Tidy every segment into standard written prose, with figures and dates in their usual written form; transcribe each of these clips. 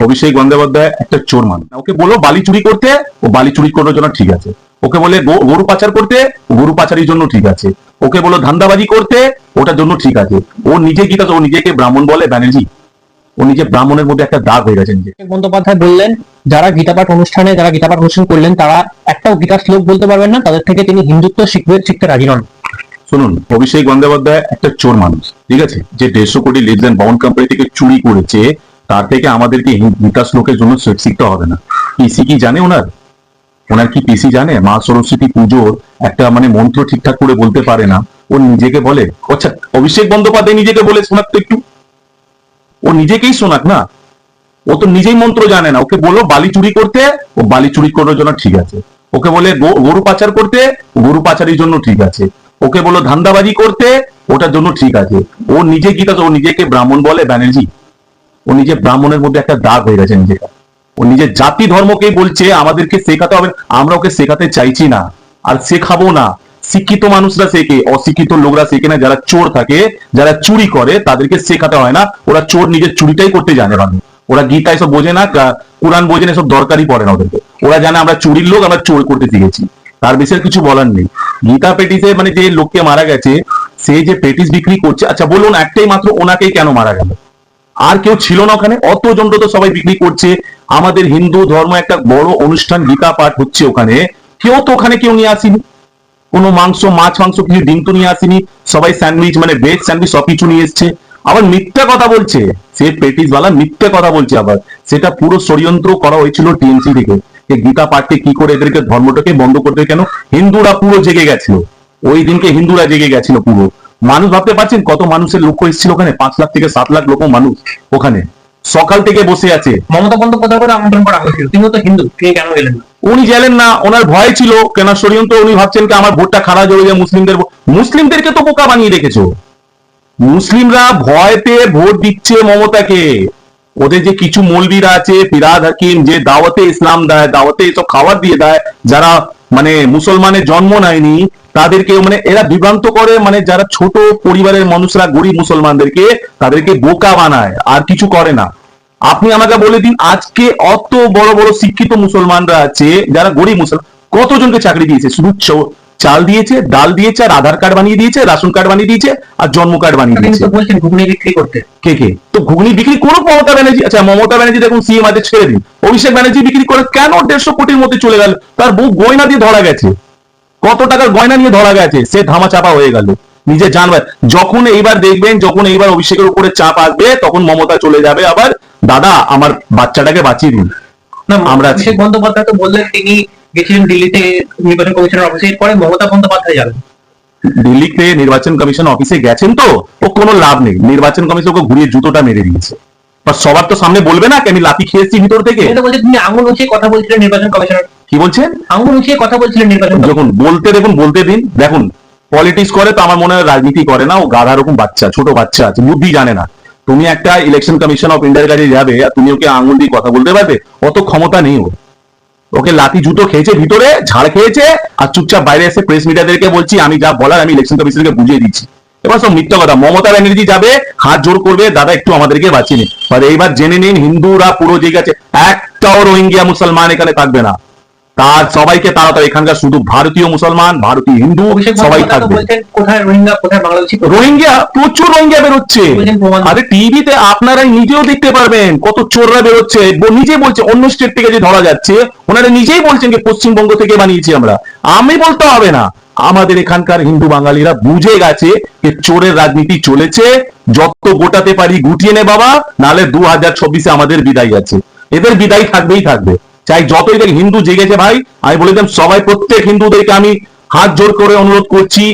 অভিষেক বন্দ্যোপাধ্যায় একটা চোর মানুষ। ওকে বলো বালি চুরি করতে, ও বালি চুরি করার জন্য ঠিক আছে। ওকে বলে গরু পাচার করতে, গরু পাচারের জন্য ঠিক আছে। ওকে বলো ধান্দাবাজি করতে, ওটার জন্য ঠিক আছে। ও নিজে গীতা, ও নিজেকে ব্রাহ্মণ বলে ব্যানার্জি। ও নিজে ব্রাহ্মণের মধ্যে একটা দাগ হয়ে গেছে নিজে। বন্দ্যোপাধ্যায় বললেন যারা গীতাপাঠ অনুষ্ঠান করলেন তারা একটাও গীতার শ্লোক বলতে পারবেন না, তাদের থেকে তিনি হিন্দুত্ব শিখতে রাজি নন। শুনুন, অভিষেক বন্দ্যোপাধ্যায় একটা চোর মানুষ, ঠিক আছে, যে 150 কোটি লিভস এন্ড বাউন্ড কোম্পানি থেকে চুরি করেছে। তার থেকে আমাদেরকে গীতা শ্লোকের জন্য শিখতে হবে না। পিসি কি জানে ওনার কি পিসি জানে? মা সরস্বতী পুজোর একটা মন্ত্র ঠিকঠাক করে বলতে পারে না, ও নিজেকে বলে। আচ্ছা, অভিষেক বন্দ্যোপাধ্যায় নিজেকে বলে শোনাক তো একটু, ও নিজেকেই শোনাক না। ও তো নিজেই মন্ত্র জানে না। ওকে বলো বালি চুরি করতে, ও বালি চুরি করার জন্য ঠিক আছে। ওকে বলে গরু পাচার করতে, গরু পাচারের জন্য ঠিক আছে। ওকে বলো ধান্দাবাজি করতে, ওটার জন্য ঠিক আছে। ও নিজে গীতা, ও নিজেকে ব্রাহ্মণ বলে ব্যানার্জি। ও নিজে ব্রাহ্মণের মধ্যে একটা দাগ হয়ে গেছে নিজেকে। ও নিজের জাতি ধর্মকেই বলছে আমাদেরকে শেখাতে হবে। আমরা ওকে শেখাতে চাইছি না, আর শেখাবো না। শিক্ষিত মানুষরা শেখে, অশিক্ষিত লোকরা শেখে না। যারা চোর থাকে, যারা চুরি করে, তাদেরকে শেখাতে হয় না। ওরা চোর নিজের চুরিটাই করতে জানে ভালো। ওরা গীতা এসব বোঝে না, কোরআন বোঝে না, এসব দরকারই পড়ে না ওদেরকে। ওরা জানে আমরা চুরির লোক, আমরা চোর করতে শিখেছি। তার বিষয়ে কিছু বলার নেই। গীতা পেটিসে যে লোককে মারা গেছে, সে যে পেটিস বিক্রি করছে, আচ্ছা বলুন, একটাই মাত্র ওনাকেই কেন মারা গেল? আর কেউ ছিল না ওখানে? অত জনটা তো সবাই বিক্রি করছে। আমাদের হিন্দু ধর্ম একটা বড় অনুষ্ঠান, গীতা পাঠ হচ্ছে ওখানে, কেউ নিয়ে আসেনি কোনো মাংস, মাছ মাংস, কিছু ডিম তো নিয়ে আসেনি। সবাই স্যান্ডউইচ, ভেজ স্যান্ডউইচ সব কিছু নিয়ে এসছে। আবার মিথ্যা কথা বলছে, সে পেটিস বালা মিথ্যা কথা বলছে। আবার সেটা পুরো ষড়যন্ত্র করা হয়েছিল টিএমসি থেকে, গীতা পাঠকে কি করে এদেরকে ধর্মটাকে বন্ধ করতে। কেন? হিন্দুরা পুরো জেগে গেছিল ওই দিনকে, হিন্দুরা জেগে গেছিল পুরো। মানুষ ভাবতে পারছেন কত মানুষের লক্ষ্য এসেছিল ওখানে? 5 লাখ থেকে 7 লাখ লোক মানুষ ওখানে সকাল থেকে বসে আছে। মমতা বন্দ্যোপাধ্যায় করে আমন্ত্রণ করা হয়েছিল, তিনি তো হিন্দু, তিনি কেন গেলেন না? উনি গেলেন না, ওনার ভয় ছিল। কেন ষড়যন্ত্র? উনি ভাবছেন কি আমার ভোটটা খারাপ হয়ে যায় মুসলিমদেরকে তো বোকা বানিয়ে রেখেছো। মুসলিমরা ভয়তে ভোট দিচ্ছে মমতাকে। ওদের যে কিছু মৌলবীরা আছে, ফিরাদ হাকিম, যে দাওয়াতে ইসলাম দেয়, দাওয়াতে এসব খাবার দিয়ে দেয়, যারা মুসলমানের জন্ম নেয়নি, তাদেরকে এরা বিভ্রান্ত করে। যারা ছোট পরিবারের মানুষরা, গরিব মুসলমানদেরকে, তাদেরকে বোকা বানায়, আর কিছু করে না। আপনি আমাকে বলে দিন, আজকে অত বড় বড় শিক্ষিত মুসলমানরা আছে, যারা গরিব মুসলমান, কতজনকে চাকরি দিয়েছে? শুধু চাল দিয়েছে, ডাল দিয়েছে, আর আধার কার্ড বানিয়ে দিয়েছে, রেশন কার্ড বানিয়ে দিয়েছে, আর জন্ম কার্ড বানিয়ে দিয়েছে। বলছেন ঘুগনি বিক্রি করতে, কে তো ঘুগনি বিক্রি করুক মমতা ব্যানার্জি। আচ্ছা, মমতা ব্যানার্জি দেখুন সিএম আছে, ছেড়ে দিন। অভিষেক ব্যানার্জি বিক্রি করে কেন 150 কোটির মধ্যে চলে গেল? তার বউ গয়না দিয়ে ধরা গেছে, কত টাকার গয়না নিয়ে ধরা গেছে, সে ধামা চাপা হয়ে গেল। নিজে জানবার যখন এইবার দেখবেন, যখন এইবার অভিষেকের উপরে চাপ আসবে, তখন মমতা চলে যাবে আবার, দাদা আমার বাচ্চাটাকে বাঁচিয়ে দিন। আমরা অভিষেক বন্দ্যোপাধ্যায় তো বললেন তিনি গেছিলেন দিল্লিতে নির্বাচন কমিশনের অফিসে, পরে মমতা বন্দ্যোপাধ্যায় যাবেন দিল্লিতে নির্বাচন কমিশন অফিসে গেছেন। তো ও কোনো লাভ নেই, নির্বাচন কমিশন ওকে ঘুরিয়ে জুতোটা মেরে দিয়েছে। সবার তো সামনে বলবে না আমি লাথি খেয়েছি ভিতর থেকে। তিনি আঙুল উঁচিয়ে কথা বলছিলেন নির্বাচন কমিশনার। কি বলছেন? আঙুল উঁচিয়ে কথা বলছিলেন নির্বাচন। যখন বলতে দিন। দেখুন, পলিটিক্স করে তো আমার মনে হয় রাজনীতি করে না। ও গাধা রকম বাচ্চা, ছোট বাচ্চা আছে, বুদ্ধি জানে না। তুমি একটা ইলেকশন কমিশন অফ ইন্ডিয়ার কাছে যাবে, আর তুমি ওকে আঙুল দিয়ে কথা বলতে পারবে? অত ক্ষমতা নেই ওকে লাঠি জুতো খেয়েছে, ভিতরে ঝাড় খেয়েছে, আর চুপচাপ বাইরে এসে প্রেস মিডিয়াদেরকে বলছি আমি যা বলার আমি ইলেকশন কমিশনকে বুঝিয়ে দিচ্ছি। এবার সব মিথ্যা কথা। মমতা ব্যানার্জি যাবে, হাত জোর করবে, দাদা একটু আমাদেরকে বাঁচিয়ে নিন। আর এইবার জেনে নিন, হিন্দুরা পুরো জেগে আছে, একটাও রোহিঙ্গিয়া মুসলমান এখানে থাকবে না। তার সবাইকে তাড়াতাড়ি, এখানকার শুধু ভারতীয় মুসলমান, ভারতীয় হিন্দু সবাই থাকবে। কোথায় রোহিঙ্গা, কোথায় বাংলাদেশি? রোহিঙ্গা, প্রচুর রোহিঙ্গা বেরোচ্ছে। আরে টিভিতে আপনারাই নিজেও দেখতে পারবেন কত চোররা বেরোচ্ছে। নিজে বলছে অন্য স্টেট থেকে যে ধরা যাচ্ছে, ওনারা নিজেই বলছেন যে পশ্চিমবঙ্গ থেকে বানিয়েছি আমরা। আমি বলতে হবে না, আমাদের এখানকার হিন্দু বাঙালিরা বুঝে গেছে যে চোরের রাজনীতি চলেছে। যত গোটাতে পারি গুটিয়ে নে বাবা, নাহলে 2024-এ আমাদের বিদায় আছে। এদের বিদায় থাকবেই থাকবে, চাই যতই দেখ। হিন্দু জেগেছে ভাই, আমি বলে দিলাম সবাই, প্রত্যেক হিন্দুদেরকে আমি হাত জোর করে অনুরোধ করছি,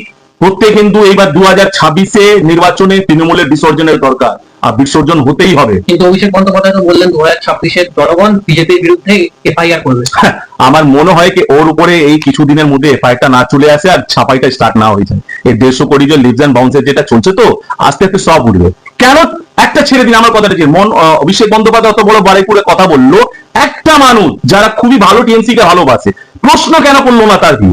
প্রত্যেক হিন্দু এইবার 2026-এ নির্বাচনে তৃণমূলের বিসর্জনের দরকার, আর বিসর্জন হতেই হবে। কিন্তু অভিষেক বন্দ্যোপাধ্যায় তো বললেন 2026-এর জনগণ বিজেপির বিরুদ্ধে এফআইআর করবে। আমার মনে হয় কি ওর উপরে এই কিছুদিনের মধ্যে এফআইআরটা না চলে আসে, আর ছাপাইটা স্টার্ট না হয়ে যায়। এই 150 কোটি যে লিভস এন্ড বাউন্সের যেটা চলছে, তো আস্তে আস্তে সব উঠবে। কেন? একটা ছেড়ে দিন আমার কথাটা, যে অভিষেক বন্দ্যোপাধ্যায় অত বড় বাড়াইপুরে কথা বললো, একটা মানুষ যারা খুবই ভালো টিএমসি কে ভালোবাসে, প্রশ্ন কেন করলো না? তার কি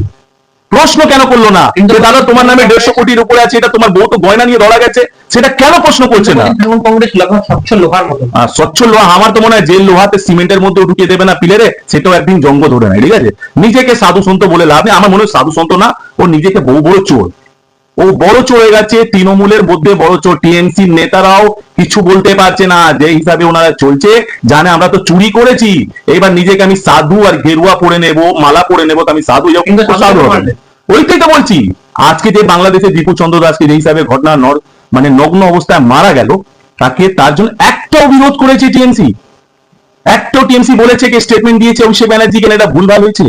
প্রশ্ন কেন করলো না? কিন্তু দাদা তোমার নামে 150 কোটির উপরে আছে, এটা তোমার বউ তো গয়না নিয়ে ধরা গেছে, সেটা কেন প্রশ্ন করছে না? তৃণমূল কংগ্রেস লোহা স্বচ্ছ লোহার মতো। স্বচ্ছ লোহা আমার তো মনে হয় যে লোহাতে সিমেন্টের মধ্যে ঢুকিয়ে দেবে না পিলেরে, সেটাও একদিন জঙ্গ ধরে নেয়। ঠিক আছে, নিজেকে সাধু সন্ত বলে লাভ নেই। আমার মনে হয় সাধু সন্ত না, ও নিজেকে বড় বড় চোর, ও বড় চোর হয়ে গেছে। তৃণমূলের মধ্যে বড় চোর। টিএমসির নেতারাও কিছু বলতে পারছে না, যে হিসাবে ওনারা চলছে, জানে আমরা তো চুরি করেছি, এবার নিজেকে আমি সাধু আর গেরুয়া পরে নেব, মালা পরে নেব, তো আমি সাধু যাবো, কিন্তু সাধু হবে না। ওইটাই তো বলছি। আজকে যে বাংলাদেশে দীপু চন্দ্র দাসকে যে হিসাবে ঘটনা মানে নগ্ন অবস্থায় মারা গেল, তাকে তার জন্য একটাও বিরোধ করেছে টিএমসি? একটাও টিএমসি বলেছে কি স্টেটমেন্ট দিয়েছে অভিষেক ব্যানার্জি কেন এটা ভুলভাল হয়েছে?